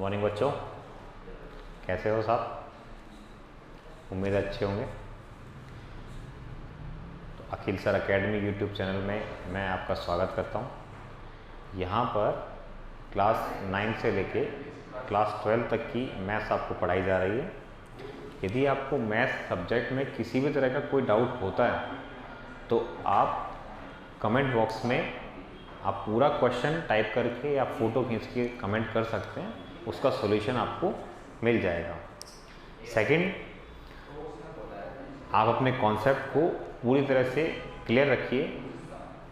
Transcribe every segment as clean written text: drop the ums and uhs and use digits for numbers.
Morning बच्चों, कैसे हो साहब? उम्मीद है अच्छे होंगे। तो अखिल सर एकेडमी यूट्यूब चैनल में मैं आपका स्वागत करता हूँ। यहाँ पर क्लास 9 से लेके क्लास 12 तक की मैथ्स आपको पढ़ाई जा रही है। यदि आपको मैथ्स सब्जेक्ट में किसी भी तरह का कोई डाउट होता है तो आप कमेंट बॉक्स में आप पूरा क्वेश्चन टाइप करके या फ़ोटो खींच के कमेंट कर सकते हैं, उसका सॉल्यूशन आपको मिल जाएगा। सेकंड, आप अपने कॉन्सेप्ट को पूरी तरह से क्लियर रखिए,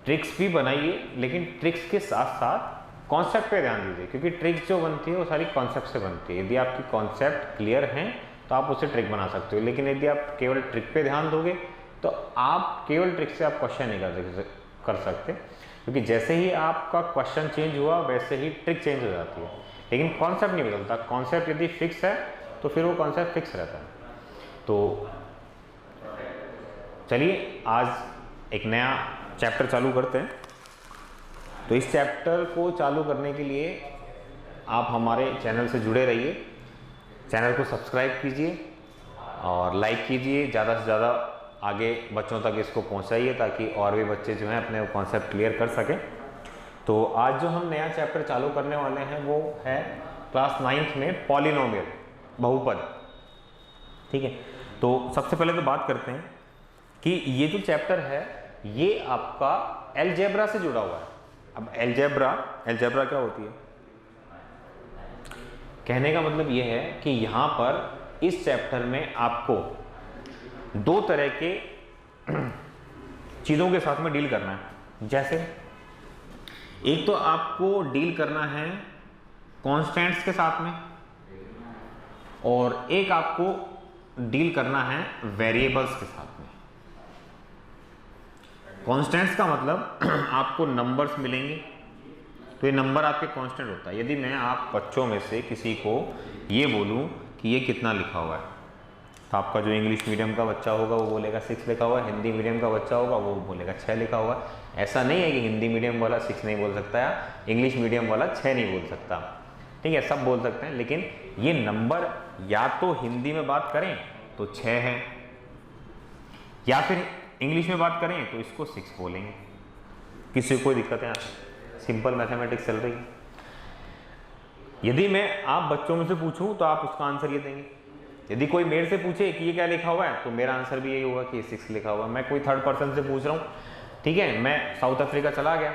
ट्रिक्स भी बनाइए, लेकिन ट्रिक्स के साथ साथ कॉन्सेप्ट पे ध्यान दीजिए, क्योंकि ट्रिक्स जो बनती है वो सारी कॉन्सेप्ट से बनती है। यदि आपकी कॉन्सेप्ट क्लियर हैं तो आप उससे ट्रिक बना सकते हो, लेकिन यदि आप केवल ट्रिक पे ध्यान दोगे तो आप केवल ट्रिक से आप क्वेश्चन नहीं कर सकते, क्योंकि जैसे ही आपका क्वेश्चन चेंज हुआ वैसे ही ट्रिक चेंज हो जाती है, लेकिन कॉन्सेप्ट नहीं बदलता। कॉन्सेप्ट यदि फिक्स है तो फिर वो कॉन्सेप्ट फिक्स रहता है। तो चलिए आज एक नया चैप्टर चालू करते हैं। तो इस चैप्टर को चालू करने के लिए आप हमारे चैनल से जुड़े रहिए, चैनल को सब्सक्राइब कीजिए और लाइक कीजिए, ज़्यादा से ज़्यादा आगे बच्चों तक इसको पहुंचाइए ताकि और भी बच्चे जो हैं अपने कॉन्सेप्ट क्लियर कर सकें। तो आज जो हम नया चैप्टर चालू करने वाले हैं वो है क्लास 9th में पॉलिनोमियल, बहुपद। ठीक है, तो सबसे पहले तो बात करते हैं कि ये जो चैप्टर है ये आपका अलजेब्रा से जुड़ा हुआ है। अब अलजेब्रा क्या होती है? कहने का मतलब ये है कि यहाँ पर इस चैप्टर में आपको दो तरह के चीज़ों के साथ में डील करना है। जैसे एक तो आपको डील करना है कॉन्स्टेंट्स के साथ में, और एक आपको डील करना है वेरिएबल्स के साथ में। कॉन्स्टेंट्स का मतलब आपको नंबर्स मिलेंगे, तो ये नंबर आपके कांस्टेंट होता है। यदि मैं आप बच्चों में से किसी को ये बोलूं कि ये कितना लिखा हुआ है, तो आपका जो इंग्लिश मीडियम का बच्चा होगा वो बोलेगा 6 लिखा हुआ है, हिंदी मीडियम का बच्चा होगा वो बोलेगा 6 लिखा हुआ है। ऐसा नहीं है कि हिंदी मीडियम वाला 6 नहीं बोल सकता या इंग्लिश मीडियम वाला 6 नहीं बोल सकता। ठीक है, सब बोल सकते हैं, लेकिन ये नंबर या तो हिंदी में बात करें तो 6 है, या फिर इंग्लिश में बात करें तो इसको 6 बोलेंगे। किसी को कोई दिक्कत है? सिंपल मैथमेटिक्स चल रही है। यदि मैं आप बच्चों में से पूछूं तो आप उसका आंसर ये देंगे। यदि कोई मेरे से पूछे कि ये क्या लिखा हुआ है तो मेरा आंसर भी यही होगा कि ये 6 लिखा हुआ है। मैं कोई थर्ड पर्सन से पूछ रहा हूँ, ठीक है, मैं साउथ अफ्रीका चला गया,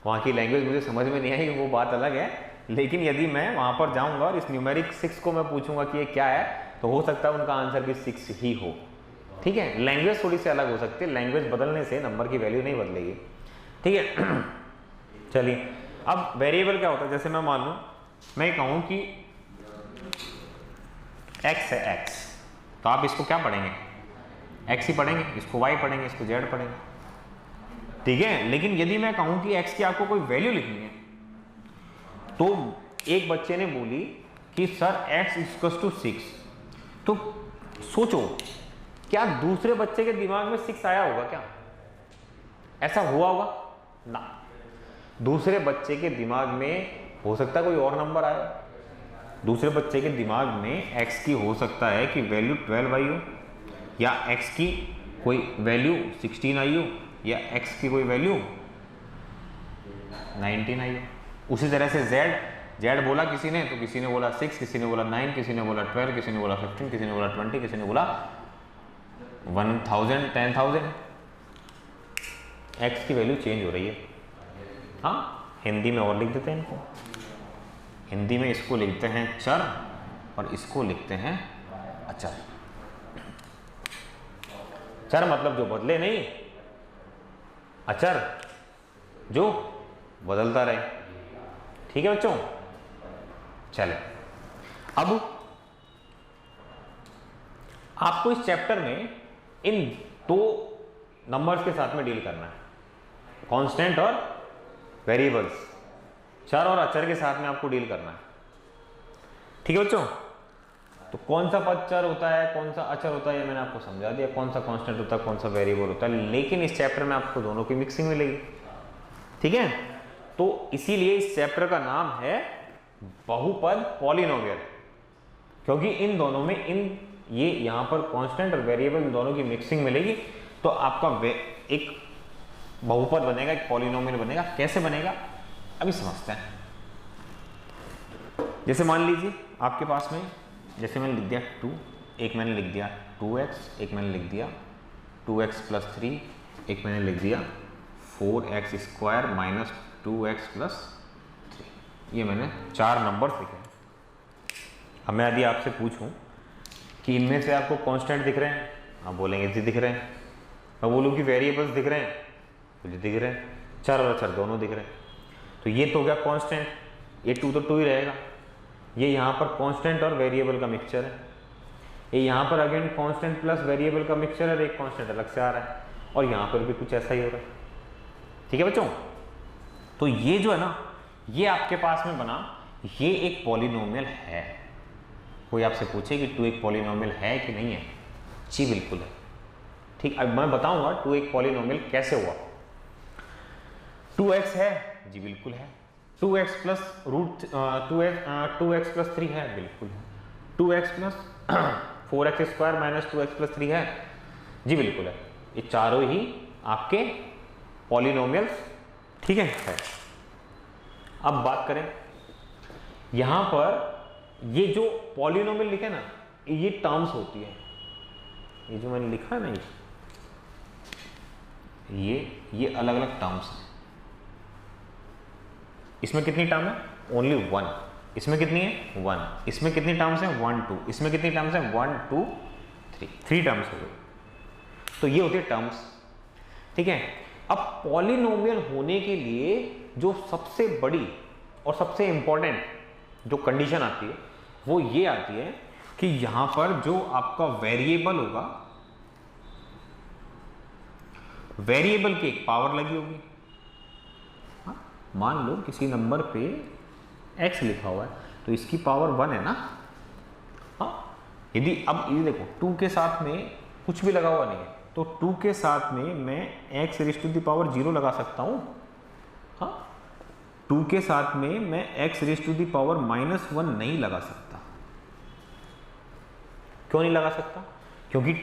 वहाँ की लैंग्वेज मुझे समझ में नहीं आई, वो बात अलग है, लेकिन यदि मैं वहाँ पर जाऊँगा और इस न्यूमेरिक 6 को मैं पूछूंगा कि ये क्या है, तो हो सकता है उनका आंसर भी 6 ही हो। ठीक है, लैंग्वेज थोड़ी सी अलग हो सकती है, लैंग्वेज बदलने से नंबर की वैल्यू नहीं बदलेगी। ठीक है, चलिए अब वेरिएबल क्या होता है? जैसे मैं मान लूँ मैं कहूँ कि x है x, तो आप इसको क्या पढ़ेंगे? x ही पढ़ेंगे, इसको y पढ़ेंगे, इसको z पढ़ेंगे। ठीक है, लेकिन यदि मैं कहूँ कि x की आपको कोई वैल्यू लिखनी है, तो एक बच्चे ने बोली कि सर x = 6, तो सोचो क्या दूसरे बच्चे के दिमाग में 6 आया होगा? क्या ऐसा हुआ होगा? ना, दूसरे बच्चे के दिमाग में हो सकता है कोई और नंबर आया, दूसरे बच्चे के दिमाग में x की हो सकता है कि वैल्यू 12 आई हो, या x की कोई वैल्यू 16 आई हो, या x की कोई वैल्यू 19 आई हो। उसी तरह से z बोला किसी ने, तो किसी ने बोला 6, किसी ने बोला 9, किसी ने बोला 12, किसी ने बोला 15, किसी ने बोला 20, किसी ने बोला 1000, 10,000। x की वैल्यू चेंज हो रही है। हाँ, हिंदी में और लिख देते हैं इनको। हिंदी में इसको लिखते हैं चर और इसको लिखते हैं अचर। चर मतलब जो बदले नहीं, अचर जो बदलता रहे। ठीक है बच्चों, चले अब आपको इस चैप्टर में इन दो नंबर्स के साथ में डील करना है, कांस्टेंट और वेरिएबल्स। चर और अचर के साथ में आपको डील करना है। ठीक है बच्चों, तो कौन सा पद चर होता है, कौन सा अचर होता है, ये मैंने आपको समझा दिया। कौन सा कांस्टेंट होता है, कौन सा वेरिएबल होता है, लेकिन इस चैप्टर में आपको दोनों की मिक्सिंग मिलेगी। ठीक है, तो इसीलिए इस चैप्टर का नाम है बहुपद पॉलिनोमियल, क्योंकि इन दोनों में ये यहाँ पर कांस्टेंट और वेरिएबल इन दोनों की मिक्सिंग मिलेगी तो आपका एक बहुपद बनेगा, एक पॉलिनोमियल बनेगा। कैसे बनेगा अभी समझते हैं। जैसे मान लीजिए आपके पास में, जैसे मैंने लिख दिया 2, एक मैंने लिख दिया 2x, एक मैंने लिख दिया 2x + 3, एक मैंने लिख दिया 4x² माइनस 2x + 3। ये मैंने 4 नंबर लिखे। अब मैं यदि आपसे पूछूं कि इनमें से आपको कांस्टेंट दिख रहे हैं, आप बोलेंगे जी दिख रहे हैं। मैं बोलूँ कि वेरिएबल्स दिख रहे हैं, मुझे दिख रहे हैं। चर और अचर दोनों दिख रहे हैं। तो ये तो हो गया कांस्टेंट, ये 2 तो 2 ही रहेगा। ये यहाँ पर कांस्टेंट और वेरिएबल का मिक्सचर है। ये यहाँ पर अगेन कांस्टेंट प्लस वेरिएबल का मिक्सचर है, एक कांस्टेंट अलग से आ रहा है, और यहाँ पर भी कुछ ऐसा ही हो रहा है। ठीक है बच्चों, तो ये जो है ना, ये आपके पास में बना, ये एक पॉलिनोमियल है। कोई आपसे पूछे कि 2 एक पॉलिनोमियल है कि नहीं है, जी बिल्कुल है। ठीक, अब मैं बताऊंगा 2 एक पॉलिनोमियल कैसे हुआ। 2x है, जी बिल्कुल है। 2x + 3 है, बिल्कुल है। 2x + 4x² माइनस 2x + 3 है, जी बिल्कुल है। ये चारों ही आपके पॉलिनोमियल्स, ठीक है। अब बात करें यहां पर, ये जो पॉलिनोमियल लिखे ना, ये टर्म्स होती है। ये जो मैंने लिखा है ना, ये अलग अलग टर्म्स हैं। इसमें कितनी टर्म है? ओनली 1। इसमें कितनी है? 1। इसमें कितनी टर्म्स है? 1 2। इसमें कितनी टर्म्स है? 1 2 3 टर्म्स हो गई। तो ये होती है टर्म्स, ठीक है। अब पॉलिनोमियल होने के लिए जो सबसे बड़ी और सबसे इंपॉर्टेंट जो कंडीशन आती है वो ये आती है कि यहां पर जो आपका वेरिएबल होगा, वेरिएबल की एक पावर लगी होगी। मान लो किसी नंबर पे x लिखा हुआ है तो इसकी पावर 1 है ना। हाँ, यदि अब ये देखो 2 के साथ में कुछ भी लगा हुआ नहीं है, तो 2 के साथ में मैं x⁻0 लगा सकता हूं। हाँ, 2 के साथ में मैं x⁻−1 नहीं लगा सकता। क्यों नहीं लगा सकता? क्योंकि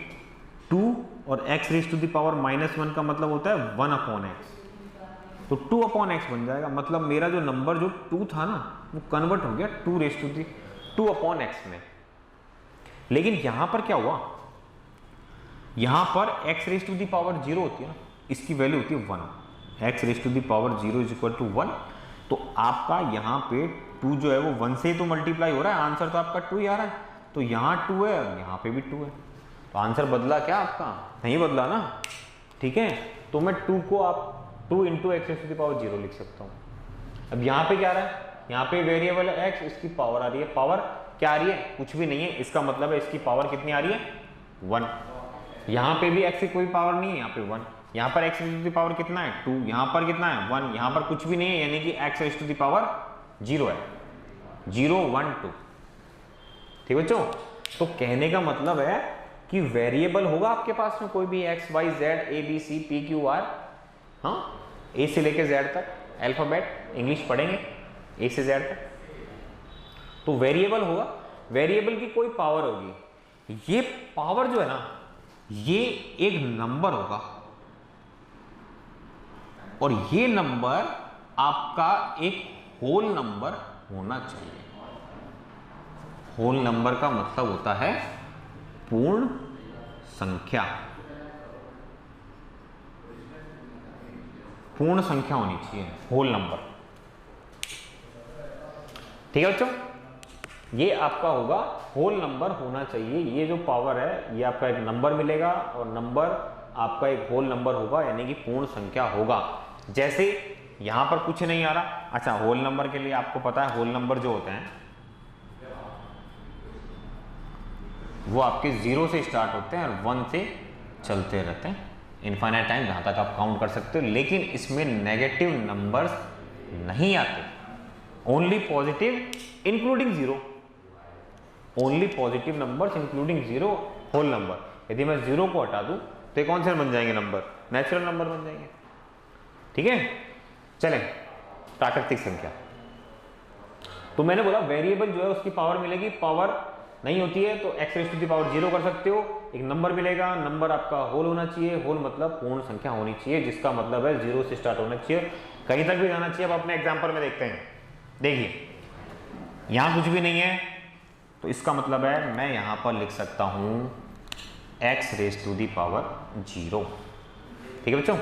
2 और x⁻−1 का मतलब होता है 1/x। तो 2/x बन जाएगा, मतलब मेरा जो नंबर जो 2 था ना, वो कन्वर्ट हो गया 2/x में। लेकिन यहां पर क्या हुआ, यहां पर x⁻0 होती है ना, इसकी वैल्यू होती है 1। x⁻0 = 1। तो आपका यहां पे 2 जो है वो 1 से ही तो मल्टीप्लाई हो रहा है, आंसर तो आपका 2 ही आ रहा है। तो यहां 2 है और यहां पे भी 2 है, तो आंसर बदला क्या आपका? नहीं बदला ना, ठीक है। तो मैं 2 को आप 2 × x⁻0 लिख सकता हूं। अब यहां पे क्या आ रहा है? यहां पे वेरिएबल है x, इसकी पावर आ रही है। पावर क्या आ रही है? कुछ भी नहीं है। इसका मतलब है इसकी पावर कितनी आ रही है? 1। यहां पे भी x की कोई पावर नहीं है, यहां पे 1। यहां पर x⁻0 कितना है? 2। यहां पर कितना है? 1। यहां पर कुछ भी नहीं है, यानी कि x⁻0 है। 0 1 2। ठीक बच्चों, तो कहने का मतलब है कि वेरिएबल होगा आपके पास में कोई भी x y z a b c p q r, हाँ, ए से लेके जेड तक अल्फाबेट इंग्लिश पढ़ेंगे, ए से जेड तक। तो वेरिएबल होगा, वेरिएबल की कोई पावर होगी। ये पावर जो है ना, ये एक नंबर होगा, और ये नंबर आपका एक होल नंबर होना चाहिए। होल नंबर का मतलब होता है पूर्ण संख्या। पूर्ण संख्या होनी चाहिए, होल नंबर। ठीक है बच्चों, ये आपका होगा होल नंबर होना चाहिए। ये जो पावर है ये आपका एक नंबर मिलेगा, और नंबर आपका एक होल नंबर होगा, यानी कि पूर्ण संख्या होगा। जैसे यहां पर कुछ नहीं आ रहा। अच्छा, होल नंबर के लिए आपको पता है होल नंबर जो होते हैं वो आपके 0 से स्टार्ट होते हैं और 1 से चलते रहते हैं इनफाइनाइट टाइम, जहां तक आप काउंट कर सकते हो। लेकिन इसमें नेगेटिव नंबर्स नहीं आते, only positive including 0। Only positive numbers including 0 whole number. यदि मैं 0 को हटा दूं तो ये कौन से बन जाएंगे? नंबर, नेचुरल नंबर बन जाएंगे। ठीक है, चलें प्राकृतिक संख्या। तो मैंने बोला वेरिएबल जो है उसकी पावर मिलेगी, पावर नहीं होती है तो x raise to the power 0 कर सकते हो, एक नंबर मिलेगा, नंबर आपका होल होना चाहिए, होल मतलब पूर्ण संख्या होनी चाहिए, जिसका मतलब है 0 से स्टार्ट होना चाहिए, कहीं तक भी जाना चाहिए। अब अपने एग्जाम्पल में देखते हैं, देखिए यहां कुछ भी नहीं है, तो इसका मतलब है मैं यहां पर लिख सकता हूं x raise to the power 0, ठीक है बच्चों,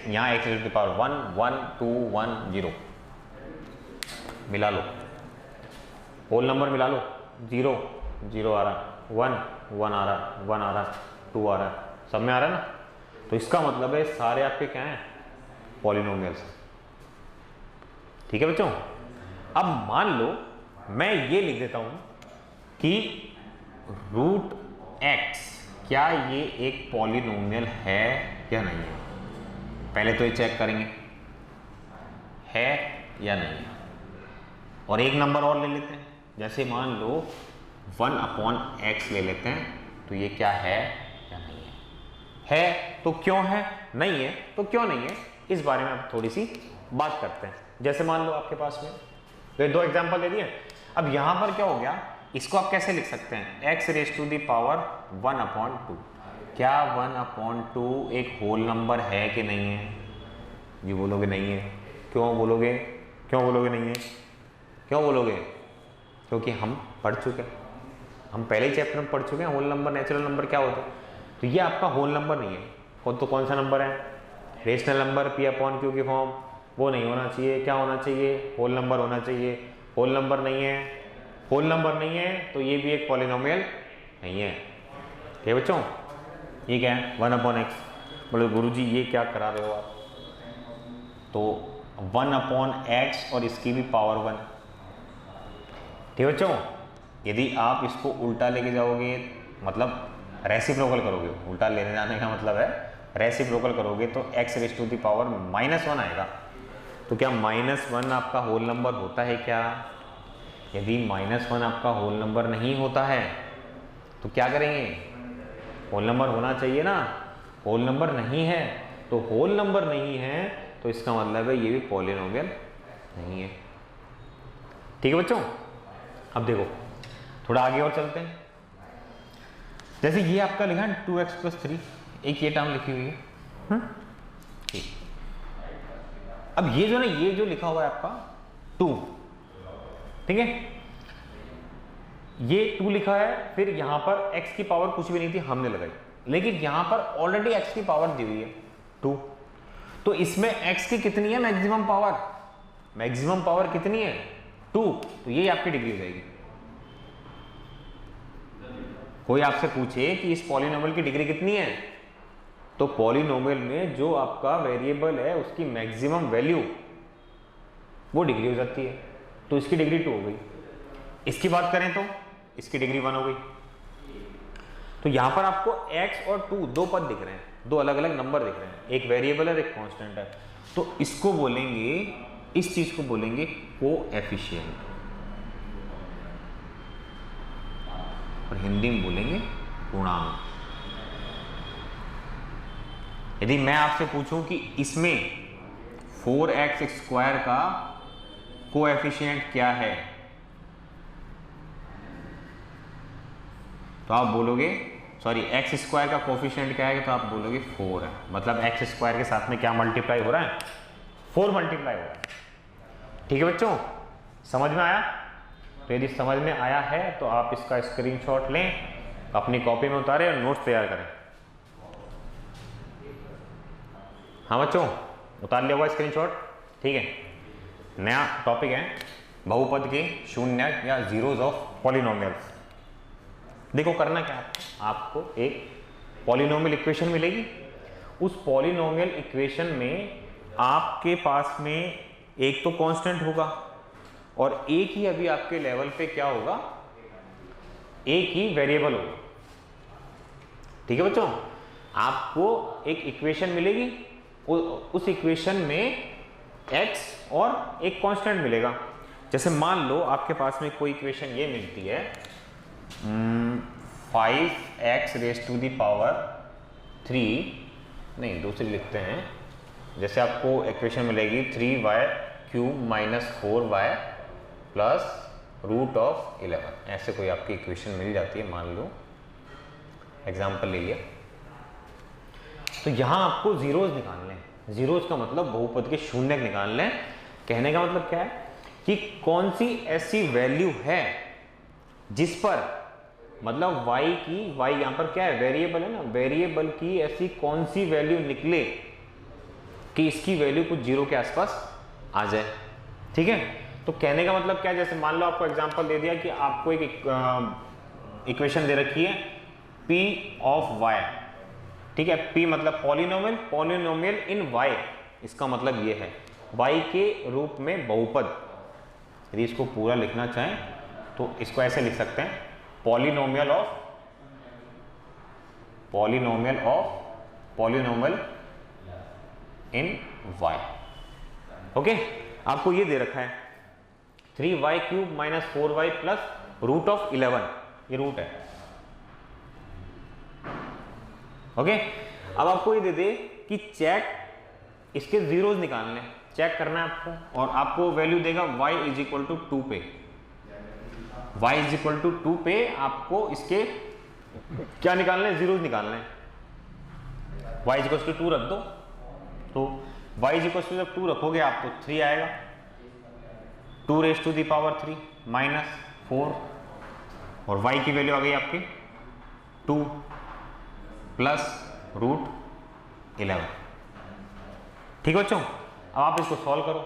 यहां x raise to the power 1 1 2 1 0 मिला लो, होल नंबर मिला लो, 0 0 आ रहा, 1 1 आ रहा, 1 आ रहा, 2 आ रहा, सब में आ रहा है ना। तो इसका मतलब है सारे आपके क्या हैं, पॉलिनोमियल्स, ठीक है बच्चों। अब मान लो मैं ये लिख देता हूं कि रूट एक्स क्या ये एक पॉलिनोमियल है या नहीं है, पहले तो ये चेक करेंगे है या नहीं है, और एक नंबर और ले लेते हैं, जैसे मान लो 1/x ले लेते हैं, तो ये क्या है या नहीं है तो क्यों है, नहीं है तो क्यों नहीं है, इस बारे में आप थोड़ी सी बात करते हैं। जैसे मान लो आपके पास में तो 2 एग्जांपल दे दिए, अब यहां पर क्या हो गया, इसको आप कैसे लिख सकते हैं, x raise to the power 1/2, क्या 1/2 एक होल नंबर है कि नहीं है, ये बोलोगे नहीं है, क्यों बोलोगे नहीं है, क्यों बोलोगे, क्योंकि हम पढ़ चुके हैं, हम पहले ही चैप्टर में पढ़ चुके हैं होल नंबर नेचुरल नंबर क्या होता है। तो ये आपका होल नंबर नहीं है, तो कौन सा नंबर है, रेशनल नंबर p/q की फॉर्म, वो नहीं होना चाहिए, क्या होना चाहिए, होल नंबर होना चाहिए, होल नंबर नहीं है तो ये भी एक पॉलिनोमियल नहीं है, ठीक है बच्चों। ये क्या है 1/x, बोले गुरुजी ये क्या करा रहे हो आप, तो 1/x और इसकी भी पावर 1, ठीक है बच्चों। यदि आप इसको उल्टा लेके जाओगे, मतलब रेसिप्रोकल करोगे, उल्टा लेने जाने का मतलब है रेसिप्रोकल करोगे, तो x raise to the power -1 आएगा। तो क्या -1 आपका होल नंबर होता है क्या, यदि -1 आपका होल नंबर नहीं होता है तो क्या करेंगे, होल नंबर होना चाहिए ना, होल नंबर नहीं है, तो होल नंबर नहीं है तो इसका मतलब है ये भी पॉलिनोमियल नहीं है, ठीक है बच्चों। अब देखो थोड़ा आगे और चलते हैं, जैसे ये आपका लिखा है 2x + 3, एक ये टर्म लिखी हुई है, ठीक। अब ये जो ना, ये जो लिखा हुआ है आपका 2, ठीक है, ये 2 लिखा है, फिर यहां पर x की पावर कुछ भी नहीं थी हमने लगाई, लेकिन यहां पर ऑलरेडी x की पावर दी हुई है 2, तो इसमें x की कितनी है मैक्सिमम पावर कितनी है 2, तो ये आपकी डिग्री हो जाएगी। कोई आपसे पूछे कि इस पॉलिनोमियल की डिग्री कितनी है, तो पॉलिनोमियल में जो आपका वेरिएबल है उसकी मैक्सिमम वैल्यू वो डिग्री हो जाती है, तो इसकी डिग्री 2 हो गई। इसकी बात करें तो इसकी डिग्री 1 हो गई। तो यहां पर आपको x और 2 दो पद दिख रहे हैं, दो अलग अलग नंबर दिख रहे हैं, एक वेरिएबल है एक कांस्टेंट है, तो इसको बोलेंगे, इस चीज को बोलेंगे कोएफिशिएंट, और हिंदी में बोलेंगे पूर्णांक। यदि मैं आपसे पूछूं कि इसमें 4x² का कोएफिशिएंट क्या है, तो आप बोलोगे, सॉरी x² का कोएफिशिएंट क्या है, तो आप बोलोगे 4 है, मतलब x² के साथ में क्या मल्टीप्लाई हो रहा है, 4 मल्टीप्लाई हो रहा है, ठीक है बच्चों, समझ में आया। तो यदि समझ में आया है तो आप इसका स्क्रीनशॉट लें, अपनी कॉपी में उतारें और नोट्स तैयार करें। हाँ बच्चों, उतार लिया हुआ स्क्रीनशॉट, ठीक है। नया टॉपिक है बहुपद के शून्य या जीरोज ऑफ पॉलिनोमियल्स। देखो करना क्या है, आपको एक पॉलिनोमियल इक्वेशन मिलेगी, उस पॉलिनोमियल इक्वेशन में आपके पास में एक तो कांस्टेंट होगा और एक ही अभी आपके लेवल पे क्या होगा, एक ही वेरिएबल होगा, ठीक है बच्चों। आपको एक इक्वेशन मिलेगी, उस इक्वेशन में x और एक कांस्टेंट मिलेगा। जैसे मान लो आपके पास में कोई इक्वेशन ये मिलती है 5x raise to the power 3, नहीं दूसरी लिखते हैं, जैसे आपको इक्वेशन मिलेगी 3y³ - 4y plus root of 11, ऐसे कोई आपकी इक्वेशन मिल जाती है, मान लो एग्जाम्पल ले लिया। तो यहाँ आपको जीरोज निकालने हैं, जीरोज का मतलब बहुपद के शून्य निकालने हैं। कहने का मतलब क्या है कि कौन सी ऐसी वैल्यू है जिस पर, मतलब y की, y यहाँ पर क्या है, वेरिएबल है ना, वेरिएबल की ऐसी कौन सी वैल्यू निकले कि इसकी वैल्यू कुछ जीरो के आसपास आ जाए। ठीक है, तो कहने का मतलब क्या है, जैसे मान लो आपको एग्जांपल दे दिया कि आपको एक इक्वेशन दे रखी है p ऑफ y। ठीक है, p मतलब पॉलिनोमियल, पॉलिनोमियल इन y, इसका मतलब ये है y के रूप में बहुपद। यदि इसको पूरा लिखना चाहें तो इसको ऐसे लिख सकते हैं, पॉलिनोमियल इन y। ओके, आपको ये दे रखा है 3y cube minus 4y plus root of 11, ये रूट है। ओके, अब आपको ये दे दे कि चेक इसके जीरोज निकालने, चेक करना है आपको, और आपको वैल्यू देगा y इज इक्वल टू 2 पे, y इज इक्वल टू 2 पे आपको इसके क्या निकालना है, जीरोज निकालना है। y इज इक्वल टू 2 रख दो, तो y इज इक्वल टू जब 2 रखोगे आप तो 3 आएगा, 2 raise to the power 3 minus 4, और y की वैल्यू आ गई आपकी 2 प्लस रूट 11। ठीक है बच्चों, अब आप इसको सॉल्व करो।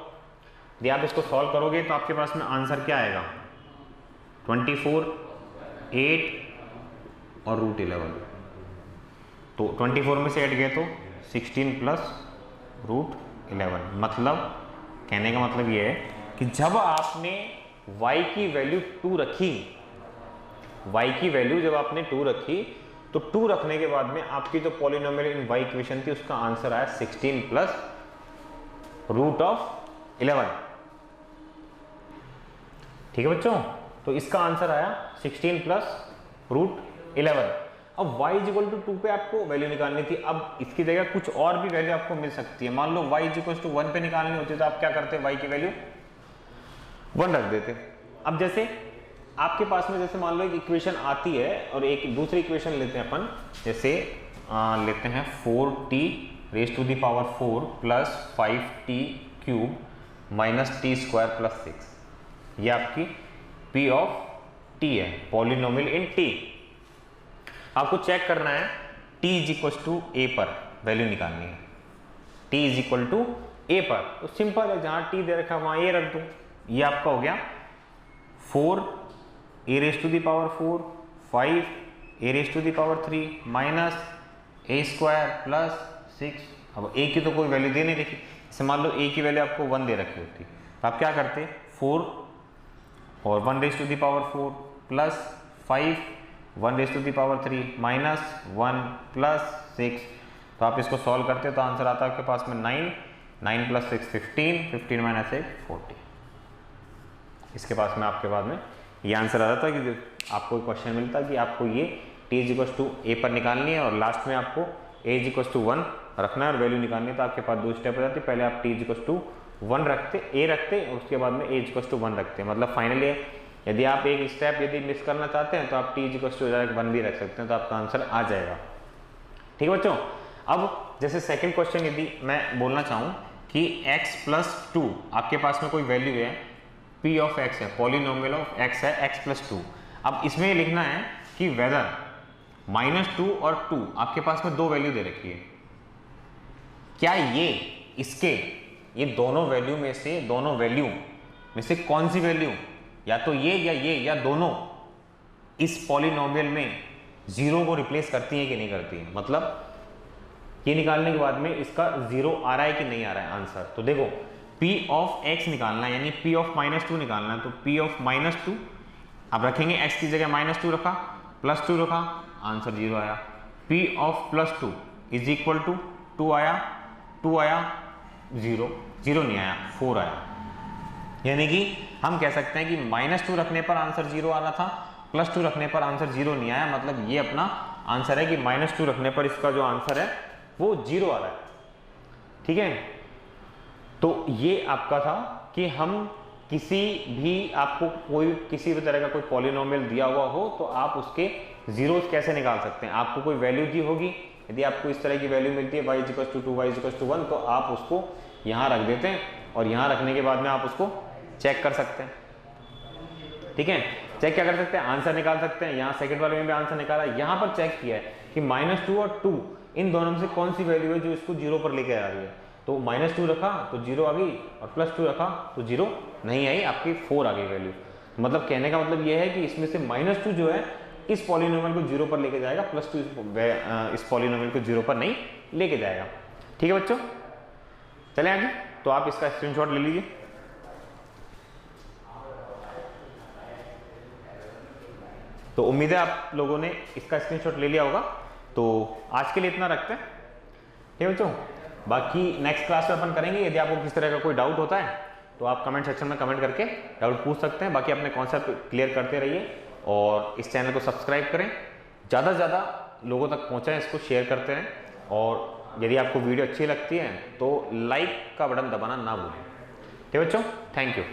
यदि आप इसको सॉल्व करोगे तो आपके पास में आंसर क्या आएगा, 24, 8 और रूट 11। तो 24 में से 8 गए तो 16 प्लस रूट 11। मतलब कहने का मतलब ये है कि जब आपने y की वैल्यू 2 रखी, y की वैल्यू जब आपने 2 रखी, तो 2 रखने के बाद में आपकी जो पॉलिनोमियल इन y इक्वेशन थी उसका आंसर आया 16 प्लस रूट ऑफ 11। ठीक है बच्चों, तो इसका आंसर आया 16 प्लस रूट 11। अब y इज इक्वल टू 2 पे आपको वैल्यू निकालनी थी। अब इसकी जगह कुछ और भी वैल्यू आपको मिल सकती है। मान लो y इज इक्वल टू 1 पे निकालनी होती तो आप क्या करते, y की वैल्यू 1 रख देते। अब जैसे आपके पास में जैसे मान लो एक इक्वेशन आती है और एक दूसरी इक्वेशन लेते हैं अपन, जैसे लेते हैं 4t raise to the power 4 plus 5t cube minus t square plus 6। ये आपकी p ऑफ t है, पॉलिनोमियल इन t। आपको चेक करना है t is equal to a पर वैल्यू निकालनी है, t is equal to a पर। तो सिंपल है, जहां t दे रखा है वहां a रख दो। ये आपका हो गया 4 a raise to the power 4, 5 a raise to the power 3 minus a square plus 6। अब a की तो कोई वैल्यू दे नहीं रखी, जैसे मान लो a की वैल्यू आपको 1 दे रखी होती तो आप क्या करते, 4 और 1 raise to the power 4 plus 5 1 raise to the power 3 minus 1 plus 6। तो आप इसको सॉल्व करते हो तो आंसर आता है आपके पास में 9 प्लस 6 15, 15 माइनस 8 40। इसके पास में आपके बाद में ये आंसर आ जाता है कि आपको क्वेश्चन मिलता है कि आपको ये t is equal to a पर निकालनी है और लास्ट में आपको a इज इक्वल टू 1 रखना है और वैल्यू निकालनी है। तो आपके पास 2 स्टेप हो जाती है, पहले आप t इज इक्वल टू 1 रखते, a रखते, और उसके बाद में a इज इक्वल टू 1 रखते। मतलब फाइनली यदि आप एक स्टेप यदि मिस करना चाहते हैं तो आप t इज इक्वल टू 1 भी रख सकते हैं, तो आपका आंसर आ जाएगा। ठीक है बच्चों, अब जैसे सेकेंड क्वेश्चन यदि मैं बोलना चाहूँ कि x प्लस 2 आपके पास में कोई वैल्यू है, p ऑफ x है, पॉलिनोमियल ऑफ x है x प्लस 2। अब इसमें ये लिखना है कि वेदर -2 और 2 आपके पास में 2 वैल्यू दे रखी है, क्या ये इसके ये दोनों वैल्यू में से कौन सी वैल्यू, या तो ये या दोनों इस पॉलिनोमियल में 0 को रिप्लेस करती है कि नहीं करती है। मतलब ये निकालने के बाद में इसका 0 आ रहा है कि नहीं आ रहा है आंसर। तो देखो p ऑफ x निकालना है, यानी p ऑफ -2 निकालना है, तो p ऑफ -2 अब रखेंगे, x की जगह -2 रखा, +2 रखा, आंसर 0 आया। p of +2 is equal to 2 आया, 2 आया, 0 नहीं आया, 4 आया। यानी कि हम कह सकते हैं कि -2 रखने पर आंसर 0 आ रहा था, +2 रखने पर आंसर 0 नहीं आया। मतलब ये अपना आंसर है कि -2 रखने पर इसका जो आंसर है वो 0 आ रहा है। ठीक है, तो ये आपका था कि हम किसी भी आपको कोई किसी भी तरह का कोई पॉलिनोमियल दिया हुआ हो तो आप उसके जीरोस कैसे निकाल सकते हैं। आपको कोई वैल्यू दी होगी, यदि आपको इस तरह की वैल्यू मिलती है y = 2 y = 1, तो आप उसको यहाँ रख देते हैं और यहाँ रखने के बाद में आप उसको चेक कर सकते हैं। ठीक है, चेक क्या कर सकते हैं, आंसर निकाल सकते हैं। यहाँ सेकंड वाले में भी आंसर निकाला, यहाँ पर चेक किया है कि -2 और 2 इन दोनों में से कौन सी वैल्यू है जो इसको 0 पर लेके आ रही है। तो -2 रखा तो 0 आ गई और +2 रखा तो 0 नहीं आई, आपकी 4 आ गई वैल्यू। मतलब कहने का मतलब यह है कि इसमें से -2 जो है इस पॉलिनोमियल को 0 पर लेके जाएगा, +2 इस पॉलिनोमियल को 0 पर नहीं लेके जाएगा। ठीक है बच्चों, चले आगे। तो आप इसका स्क्रीनशॉट ले लीजिए। तो उम्मीद है आप लोगों ने इसका स्क्रीनशॉट ले लिया होगा। तो आज के लिए इतना रखते हैं, ठीक है बच्चों। बाकी नेक्स्ट क्लास में अपन करेंगे। यदि आपको किस तरह का कोई डाउट होता है तो आप कमेंट सेक्शन में कमेंट करके डाउट पूछ सकते हैं। बाकी अपने कॉन्सेप्ट क्लियर करते रहिए और इस चैनल को सब्सक्राइब करें, ज़्यादा से ज़्यादा लोगों तक पहुँचाएं, इसको शेयर करते रहें। और यदि आपको वीडियो अच्छी लगती है तो लाइक का बटन दबाना ना भूलें। ठीक है बच्चों, थैंक यू।